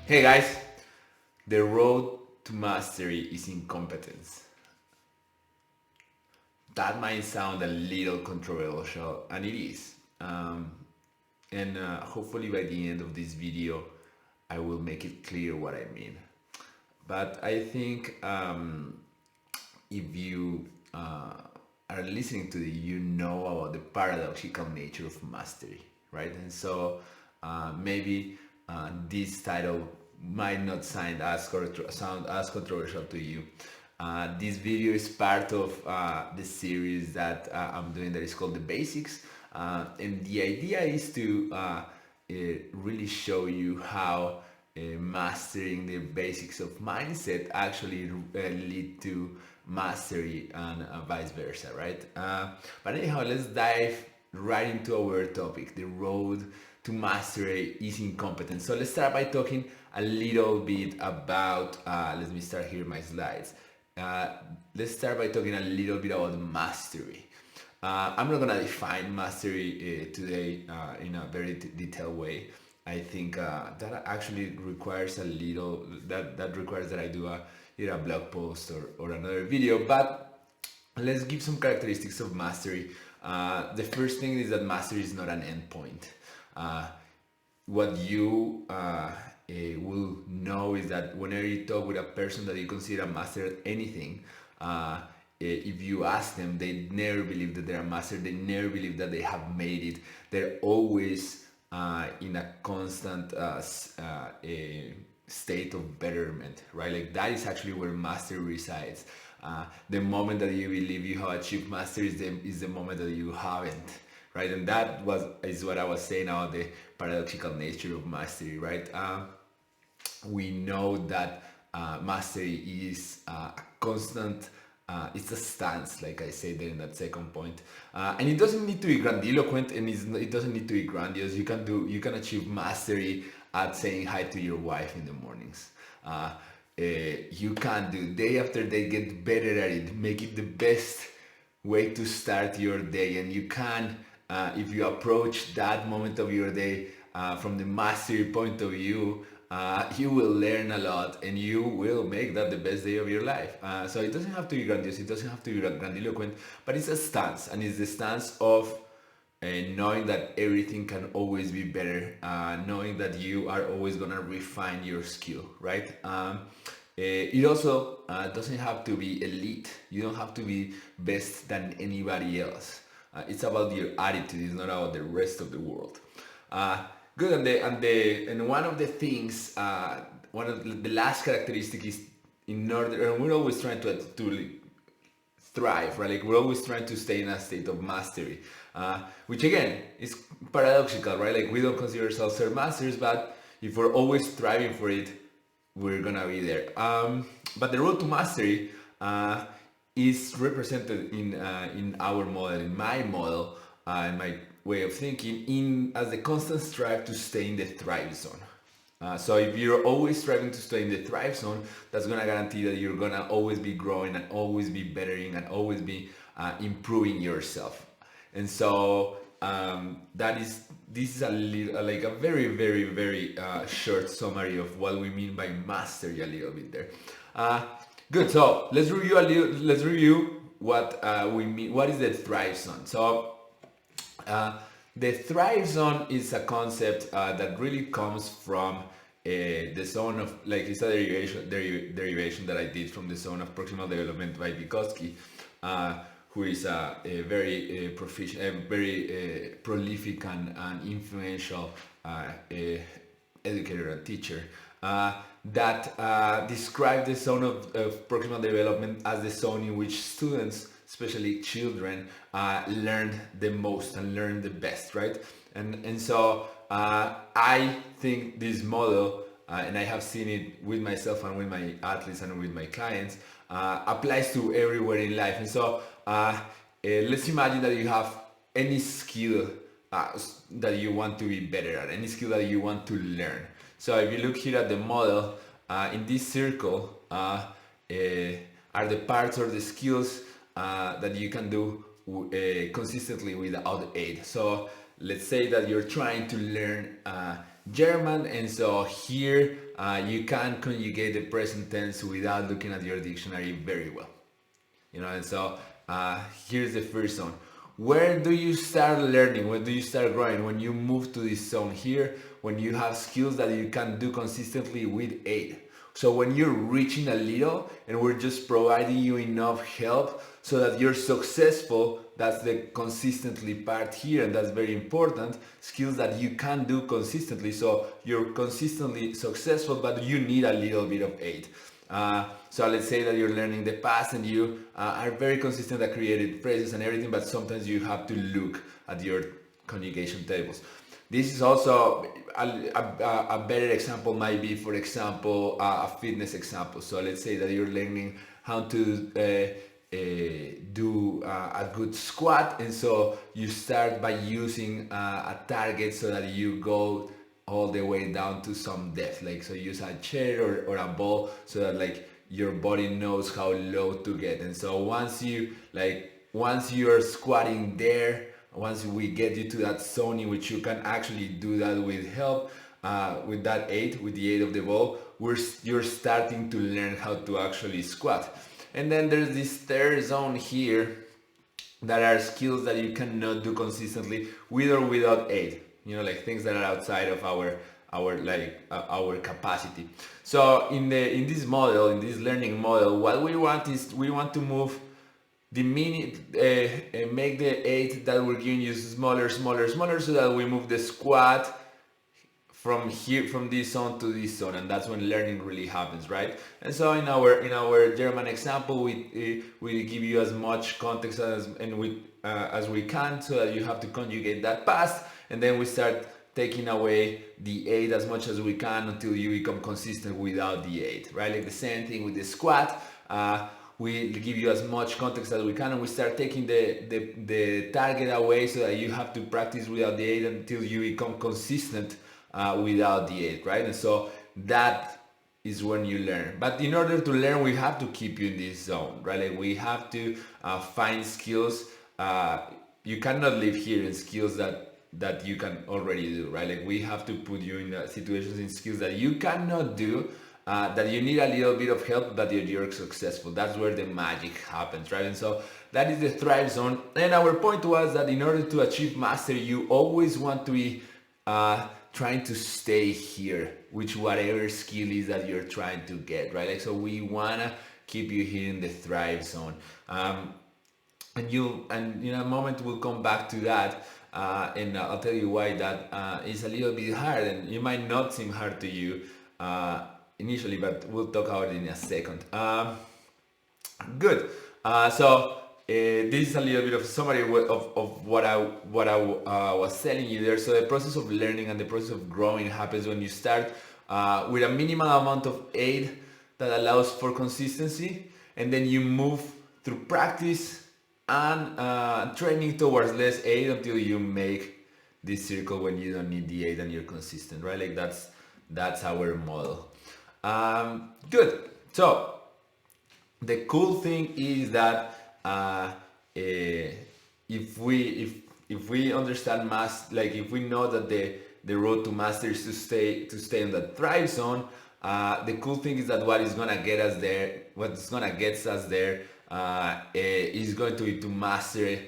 Hey guys, the road to mastery is incompetence. That might sound a little controversial, and it is. And hopefully by the end of this video, I will make it clear what I mean. But I think if you are listening to it, you know about the paradoxical nature of mastery, right? And so maybe this title might not sound as controversial to you. This video is part of the series that I'm doing that is called The Basics. And the idea is to really show you how mastering the basics of mindset actually lead to mastery and vice versa, right? But anyhow, let's dive right into our topic. The road to mastery is incompetence. So let's start by talking a little bit about, let me start here my slides. Let's start by talking a little bit about mastery. I'm not gonna define mastery today in a very detailed way. I think that actually requires that requires that I do either a blog post or another video, but let's give some characteristics of mastery. The first thing is that mastery is not an endpoint. What you will know is that whenever you talk with a person that you consider a master at anything, if you ask them, they never believe that they're a master. They never believe that they have made it. They're always in a constant state of betterment, right? Like that is actually where mastery resides. The moment that you believe you have achieved mastery is the moment that you haven't, right? And that is what I was saying about the paradoxical nature of mastery, right? We know that mastery is a constant. It's a stance, like I said there in that second point, and it doesn't need to be grandiloquent, and it doesn't need to be grandiose. You can achieve mastery at saying hi to your wife in the mornings. You can do day after day, get better at it, make it the best way to start your day, and you can, if you approach that moment of your day from the mastery point of view, you will learn a lot and you will make that the best day of your life. So it doesn't have to be grandiose, it doesn't have to be grandiloquent, but it's a stance, and it's the stance of knowing that everything can always be better, knowing that you are always gonna refine your skill, right? It also doesn't have to be elite. You don't have to be best than anybody else. It's about your attitude. It's not about the rest of the world. Good, and one of the things, one of the last characteristic is in order, and we're always trying to thrive, right? Like we're always trying to stay in a state of mastery, which again is paradoxical, right? Like we don't consider ourselves ser masters, but if we're always striving for it, we're gonna be there. But the road to mastery is represented in our model, in my model, in my way of thinking, as the constant strive to stay in the thrive zone. So if you're always striving to stay in the thrive zone, that's gonna guarantee that you're gonna always be growing and always be bettering and always be improving yourself. And so this is like a very, very, very short summary of what we mean by mastery a little bit there. Good. So let's review what we mean. What is the thrive zone? So the thrive zone is a concept that really comes from the zone of, like, it's a derivation that I did from the zone of proximal development by Vygotsky, who is a very proficient, very prolific and influential educator and teacher, that described the zone of proximal development as the zone in which students, especially children, learn the most and learn the best, right? And so I think this model, and I have seen it with myself and with my athletes and with my clients, applies to everywhere in life. And so let's imagine that you have any skill that you want to be better at, any skill that you want to learn. So if you look here at the model, in this circle are the parts or the skills that you can do consistently without aid. So let's say that you're trying to learn German, and so here you can conjugate the present tense without looking at your dictionary very well. And so here's the first zone. Where do you start learning? When do you start growing? When you move to this zone here, when you have skills that you can do consistently with aid. So when you're reaching a little and we're just providing you enough help so that you're successful, that's the consistently part here, and that's very important. Skills that you can do consistently, so you're consistently successful, but you need a little bit of aid. So let's say that you're learning the past and you are very consistent at creating phrases and everything, but sometimes you have to look at your conjugation tables. This is also a better example might be, for example, a fitness example. So let's say that you're learning how to do a good squat, and so you start by using a target so that you go all the way down to some depth, like so use a chair or a ball so that like your body knows how low to get. And so once you're squatting there, once we get you to that zone in which you can actually do that with help, with that aid, with the aid of the ball, you're starting to learn how to actually squat. And then there's this third zone here that are skills that you cannot do consistently with or without aid. Like things that are outside of our capacity. So in this model, in this learning model, what we want is we want to move the make the aid that we're giving you smaller, so that we move the squat from this zone to this zone, and that's when learning really happens, right? And so in our German example, we give you as much context as we can, so that you have to conjugate that past, and then we start taking away the aid as much as we can until you become consistent without the aid, right? Like the same thing with the squat. We give you as much context as we can, and we start taking the target away so that you have to practice without the aid until you become consistent without the aid, right? And so that is when you learn. But in order to learn, we have to keep you in this zone, right? Like we have to find skills. You cannot live here in skills that you can already do, right? Like we have to put you in situations in skills that you cannot do, that you need a little bit of help, but you're successful. That's where the magic happens, right? And so that is the thrive zone. And our point was that in order to achieve mastery, you always want to be trying to stay here, which whatever skill is that you're trying to get, right? Like so we wanna keep you here in the thrive zone. And in a moment we'll come back to that. And I'll tell you why that is a little bit hard, and it might not seem hard to you initially, but we'll talk about it in a second. Good. So this is a little bit of summary of what I was telling you there. So the process of learning and the process of growing happens when you start with a minimal amount of aid that allows for consistency, and then you move through practice and training towards less aid until you make this circle when you don't need the aid and you're consistent, right? Like that's our model. Good. So the cool thing is that if we understand if we know that the road to mastery is to stay in the thrive zone, the cool thing is that what is gonna get us there, is going to be to master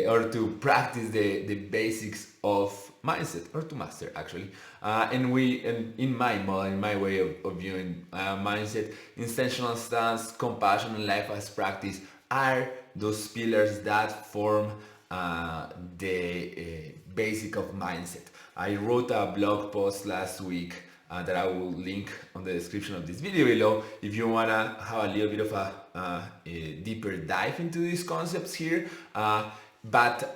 or to practice the basics of mindset, or to master actually. And in my model, in my way of viewing mindset, intentional stance, compassion, and life as practice are those pillars that form the basic of mindset. I wrote a blog post last week that I will link on the description of this video below if you want to have a little bit of a deeper dive into these concepts here. But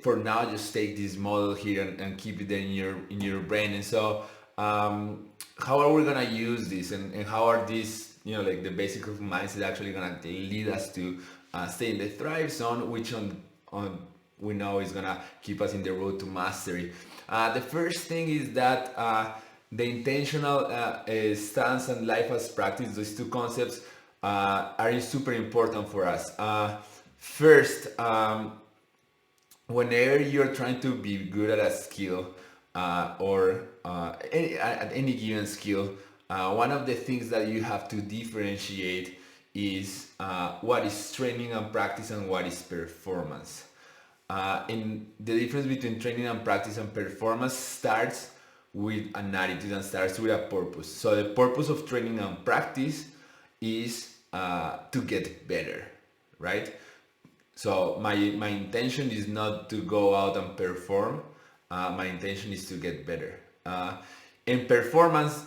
for now, just take this model here and keep it there in your brain. And so how are we gonna use this, and how are these, like the basic of mindset actually gonna lead us to stay in the thrive zone, which we know is gonna keep us in the road to mastery. The first thing is that the intentional stance and life as practice, those two concepts are super important for us. First, whenever you're trying to be good at a skill, at any given skill, one of the things that you have to differentiate is what is training and practice and what is performance. And the difference between training and practice and performance starts with an attitude and starts with a purpose. So the purpose of training and practice is to get better, right? So my intention is not to go out and perform. My intention is to get better. And performance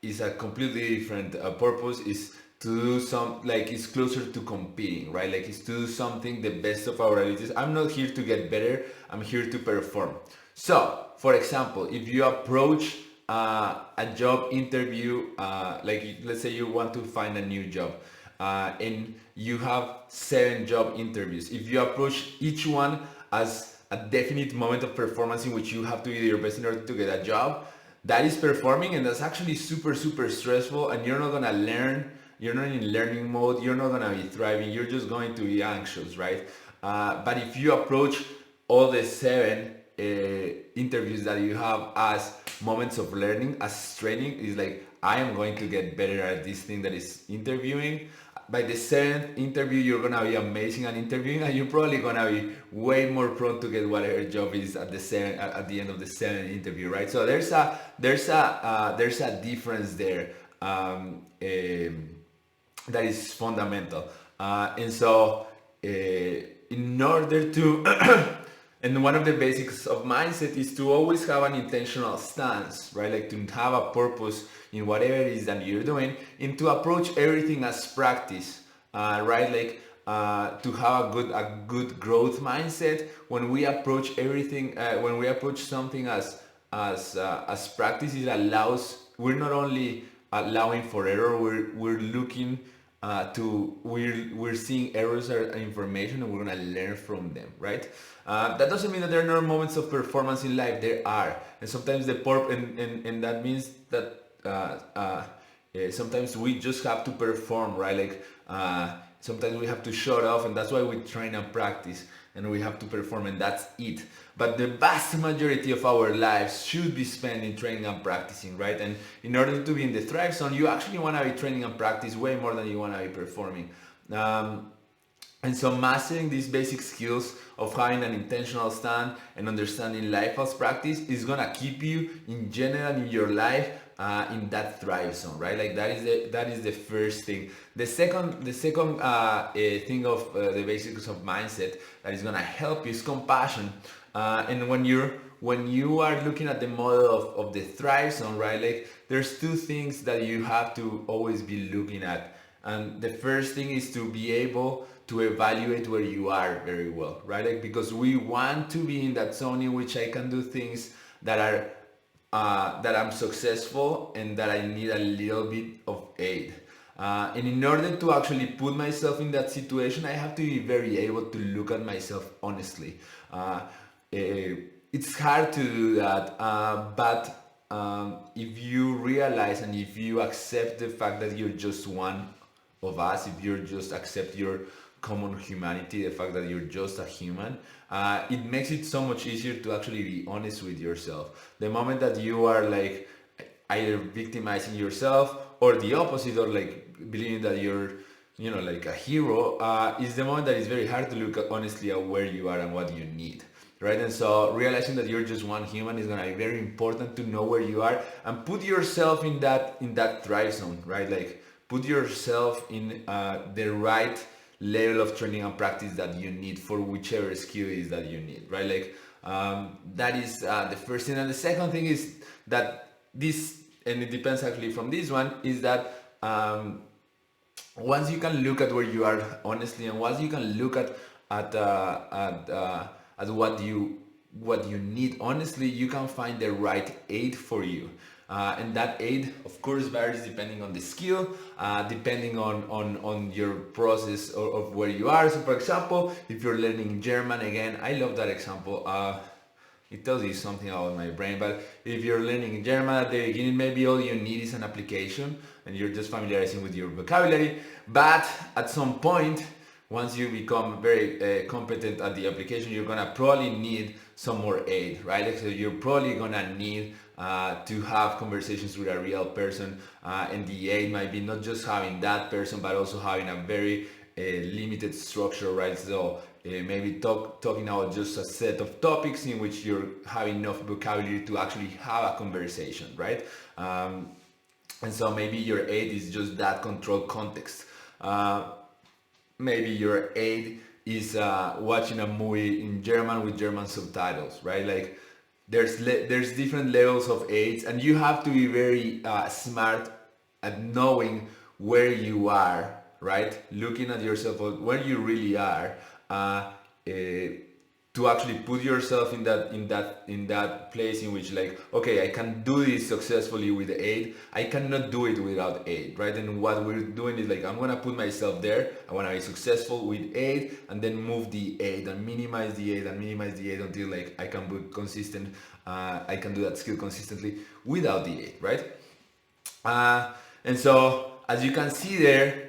is a completely different purpose. Is to do some, like, it's closer to competing, right? Like, it's to do something the best of our abilities. I'm not here to get better. I'm here to perform. So, for example, if you approach a job interview, like let's say you want to find a new job, and you have 7 job interviews. If you approach each one as a definite moment of performance in which you have to do your best in order to get a job, that is performing, and that's actually super stressful, and you're not gonna learn. You're not in learning mode. You're not gonna be thriving. You're just going to be anxious, right? But if you approach all the 7 interviews that you have as moments of learning, as training, is like, I am going to get better at this thing that is interviewing. By the 7th interview, you're gonna be amazing at interviewing, and you're probably gonna be way more prone to get whatever job is at the end of the 7th interview, right? So there's a difference there that is fundamental, and so in order to and one of the basics of mindset is to always have an intentional stance, right? Like, to have a purpose in whatever it is that you're doing, and to approach everything as practice, right? Like, to have a good growth mindset. When we approach everything, when we approach something as practice, it allows. We're not only allowing for error. We're looking we're seeing errors or information, and we're gonna learn from them, right? That doesn't mean that there are no moments of performance in life. There are, and sometimes and that means that sometimes we just have to perform, right? Like, sometimes we have to shut off, and that's why we train and practice, and we have to perform, and that's it. But the vast majority of our lives should be spent in training and practicing, right? And in order to be in the thrive zone, you actually want to be training and practice way more than you want to be performing. And so mastering these basic skills of having an intentional stand and understanding life as practice is gonna keep you in general in your life in that thrive zone, right? Like, that is the first thing. The second thing of the basics of mindset that is gonna help you is compassion. And when you are looking at the model of the thrive zone, right? Like, there's 2 things that you have to always be looking at. And the first thing is to be able to evaluate where you are very well, right? Like, because we want to be in that zone in which I can do things that I'm successful and that I need a little bit of aid. And in order to actually put myself in that situation, I have to be very able to look at myself honestly. It's hard to do that, but if you realize and if you accept the fact that you're just one of us, if you just accept your common humanity, the fact that you're just a human, it makes it so much easier to actually be honest with yourself. The moment that you are like either victimizing yourself or the opposite, or like believing that you're, like a hero, is the moment that it's very hard to look honestly at where you are and what you need. Right? And so realizing that you're just one human is gonna be very important to know where you are and put yourself in that thrive zone, right? Like, put yourself in the right level of training and practice that you need for whichever skill is that you need, right? Like, that is the first thing. And the second thing is that this, and it depends actually from this one, is that once you can look at where you are honestly, and once you can look at what you need honestly, you can find the right aid for you. And that aid, of course, varies depending on the skill, depending on your process of where you are. So, for example, if you're learning German, again, I love that example. It tells you something about my brain, but if you're learning German at the beginning, maybe all you need is an application, and you're just familiarizing with your vocabulary. But at some point, once you become very competent at the application, you're gonna probably need some more aid, right? Like, so you're probably gonna need to have conversations with a real person, and the aid might be not just having that person, but also having a very limited structure, right? So maybe talking about just a set of topics in which you're having enough vocabulary to actually have a conversation, right? And so maybe your aid is just that controlled context. Maybe your aid is watching a movie in German with German subtitles, right? Like there's different levels of aids, and you have to be very smart at knowing where you are, right? Looking at yourself where you really are, to actually put yourself in that place in which, like, okay, I can do this successfully with aid, I cannot do it without aid, right? And what we're doing is like, I'm gonna put myself there, I want to be successful with aid, and then move the aid and minimize the aid and minimize the aid until like I can be consistent, I can do that skill consistently without the aid, right? And so as you can see there,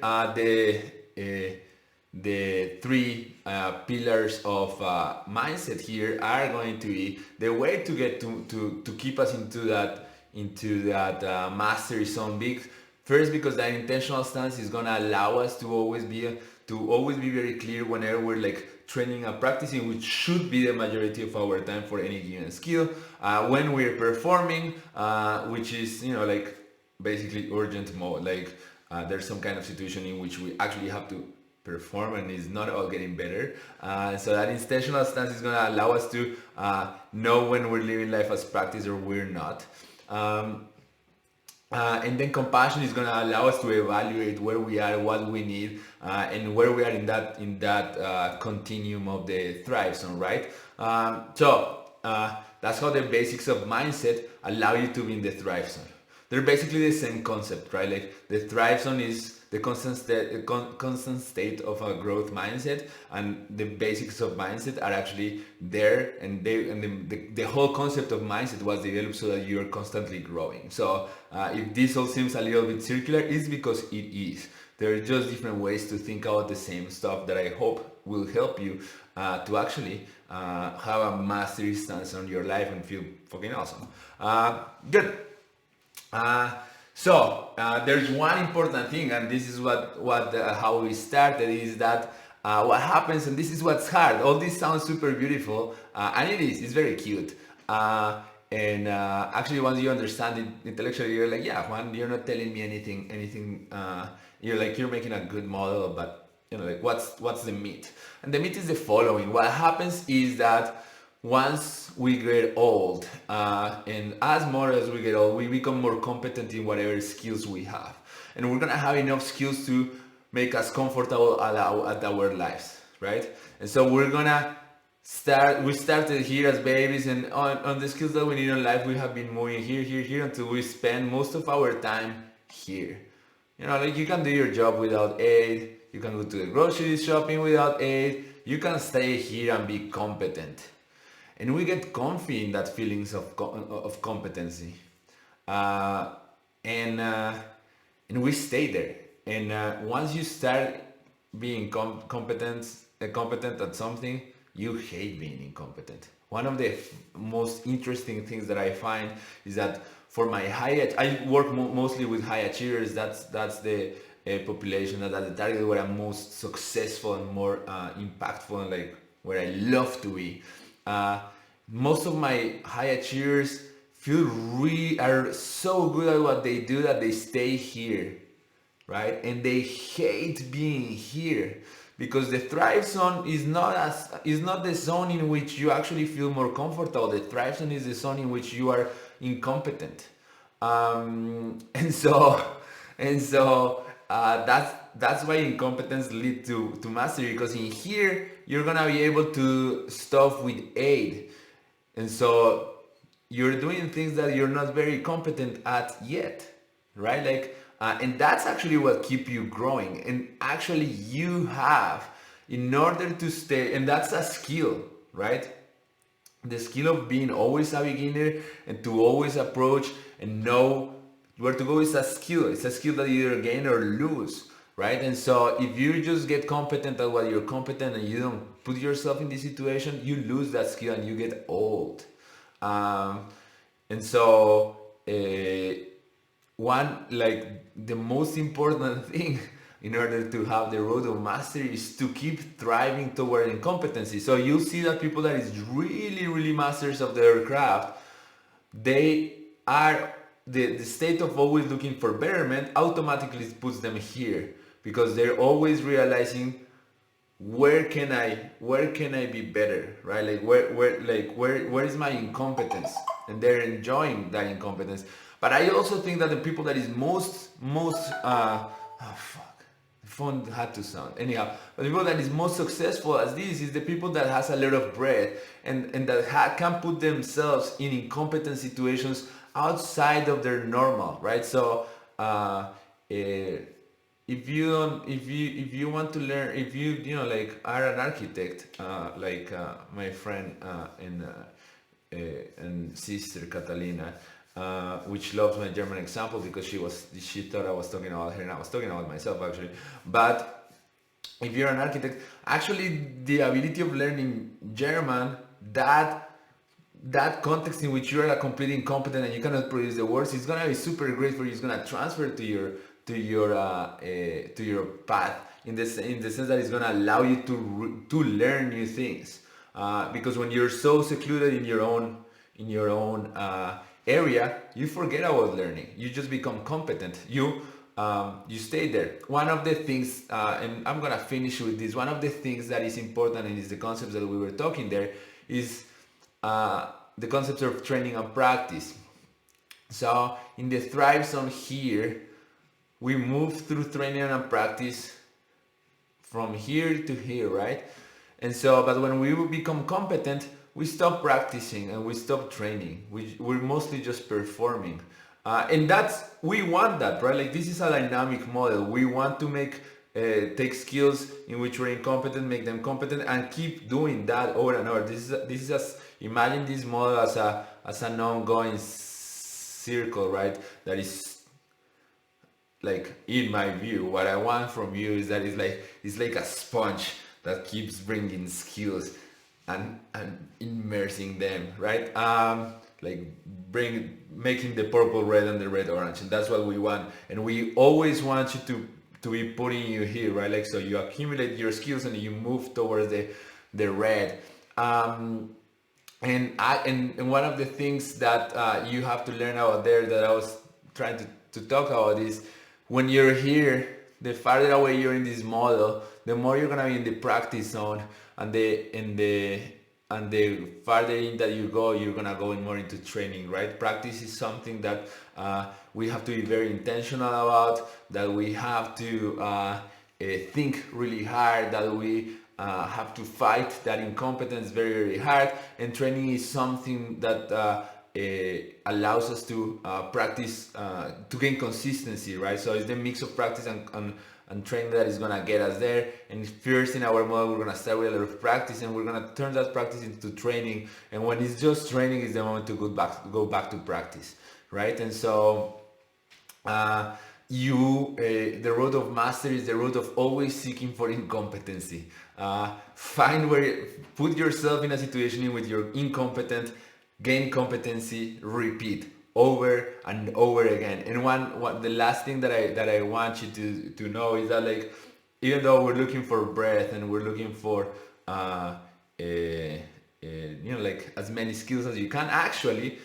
the three pillars of mindset here are going to be the way to get to keep us into that mastery zone. First, because that intentional stance is going to allow us to always be very clear whenever we're like training and practicing, which should be the majority of our time for any given skill. When we're performing, which is, you know, like basically urgent mode, like there's some kind of situation in which we actually have to perform and it's not all getting better. So that intentional stance is going to allow us to know when we're living life as practice or we're not. And then compassion is going to allow us to evaluate where we are, what we need, and where we are in that continuum of the thrive zone, right? So that's how the basics of mindset allow you to be in the thrive zone. They're basically the same concept, right? Like the thrive zone is the constant state of a growth mindset, and the basics of mindset are actually there, and the whole concept of mindset was developed so that you're constantly growing. So if this all seems a little bit circular, it's because it is. There are just different ways to think about the same stuff that I hope will help you to actually have a mastery stance on your life and feel fucking awesome. Good. So there's one important thing, and this is how we started, is that what happens, and this is what's hard. All this sounds super beautiful, and it's very cute. And actually, once you understand it intellectually, you're like, yeah, Juan, you're not telling me anything. You're making a good model, but you know, like what's the meat? And the meat is the following. What happens is that once we get old, and as more as we get old, we become more competent in whatever skills we have, and we're gonna have enough skills to make us comfortable at our lives, right? And so we're gonna we started here as babies, and on the skills that we need in life, we have been moving here until we spend most of our time here. You know, like you can do your job without aid, you can go to the grocery shopping without aid, you can stay here and be competent. And we get comfy in that feelings of competency, and we stay there. And once you start being competent at something, you hate being incompetent. One of the most interesting things that I find is that for my I work mostly with high achievers. That's the population, that's the target where I'm most successful and more impactful, and like where I love to be. Most of my high achievers are so good at what they do that they stay here, right? And they hate being here, because the thrive zone is not the zone in which you actually feel more comfortable. The thrive zone is the zone in which you are incompetent, and so that's why incompetence lead to mastery, because in here you're gonna be able to stuff with aid. And so you're doing things that you're not very competent at yet, right? Like, and that's actually what keep you growing. And actually you have, in order to stay, and that's a skill, right? The skill of being always a beginner and to always approach and know where to go is a skill. It's a skill that you either gain or lose, right? And so if you just get competent at what you're competent and you don't put yourself in this situation, you lose that skill and you get old. Um, and so one, like, the most important thing in order to have the road of mastery is to keep thriving toward incompetency. So you'll see that people that is really, really masters of their craft, they are, the state of always looking for betterment automatically puts them here, because they're always realizing, where can I be better, right? Like, where is my incompetence, and they're enjoying that incompetence. But I also think that the people that is most oh fuck, the phone had to sound anyhow, but the people that is most successful as this is the people that has a lot of bread, and that can put themselves in incompetent situations outside of their normal, right? So if you want to learn, if you know, like, are an architect, like my friend and sister Catalina, which loves my German example, because she thought I was talking about her and I was talking about myself, actually. But if you're an architect, actually the ability of learning German, that context in which you are a complete incompetent and you cannot produce the words, is gonna be super great for you. It's gonna transfer to your path, in the sense that it's gonna allow you to learn new things. Because when you're so secluded in your own area, you forget about learning. You just become competent. You stay there. One of the things, and I'm gonna finish with this. One of the things that is important, and is the concepts that we were talking there, is the concepts of training and practice. So in the Thrive Zone here, we move through training and practice from here to here, right? And so, but when we become competent, we stop practicing and we stop training. We're mostly just performing. And we want that, right? Like, this is a dynamic model. We want to take skills in which we're incompetent, make them competent, and keep doing that over and over. Imagine this model as an ongoing circle, right? That is, like, in my view, what I want from you is that it's like a sponge that keeps bringing skills and immersing them, right? Like, making the purple red and the red orange, and that's what we want. And we always want you to be putting you here, right? Like, so you accumulate your skills and you move towards the red. And one of the things that you have to learn out there, that I was trying to talk about, is when you're here, the farther away you're in this model, the more you're gonna be in the practice zone, and the farther in that you go, you're gonna go more into training, right? Practice is something that we have to be very intentional about, that we have to think really hard, that we have to fight that incompetence very, very hard. And training is something that allows us to practice, to gain consistency, right? So it's the mix of practice and training that is gonna get us there. And first, in our model, we're gonna start with a lot of practice, and we're gonna turn that practice into training. And when it's just training, is the moment to go back to practice, right? And so the road of mastery is the road of always seeking for incompetency. Put yourself in a situation in which you're incompetent, gain competency, repeat over and over again. And the last thing that I want you to know is that, like, even though we're looking for breadth and we're looking for like, as many skills as you can, actually,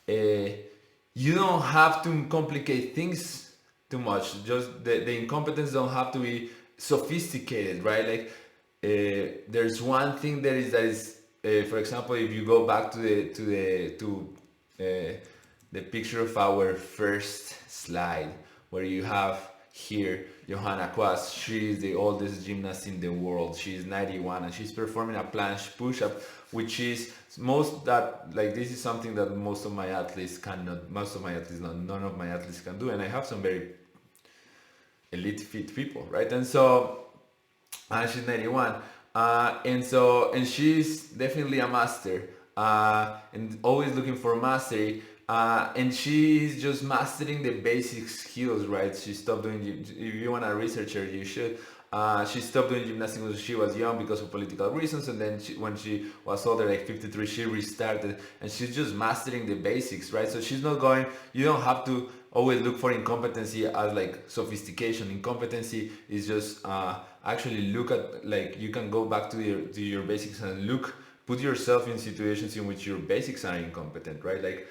you don't have to complicate things too much. Just the incompetence don't have to be sophisticated, right? Like, there's one thing that is for example, if you go back to the picture of our first slide, where you have here Johanna Quast. She is the oldest gymnast in the world. She's 91 and she's performing a planche push-up, which is this is something that most of my athletes cannot, none of my athletes can do. And I have some very elite fit people, right? And so, and she's 91. And she's definitely a master, and always looking for mastery. And she's just mastering the basic skills, right? She stopped doing, if you want to research her, you should. She stopped doing gymnastics when she was young because of political reasons, and then when she was older, like 53, she restarted, and she's just mastering the basics, right? So she's not going, you don't have to always look for incompetency as like sophistication. Incompetency is just actually look at, like, you can go back to your basics and put yourself in situations in which your basics are incompetent, right? Like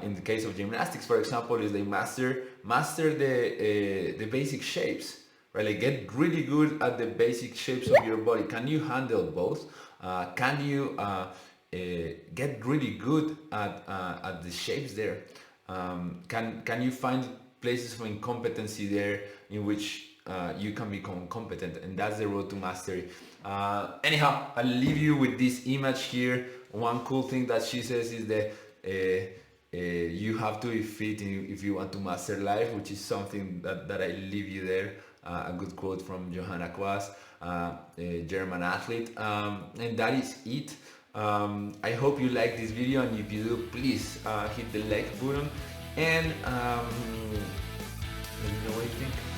in the case of gymnastics, for example, is they master the basic shapes, right? Like get really good at the basic shapes of your body. Can you handle both? Can you get really good at the shapes there? Can you find places for incompetency there in which you can become competent? And that's the road to mastery. Anyhow, I'll leave you with this image here. One cool thing that she says is that you have to be fit if you want to master life, which is something that I leave you there. A good quote from Johanna Quast, a German athlete. And that is it. I hope you like this video, and if you do, please hit the like button, and let me know what you think.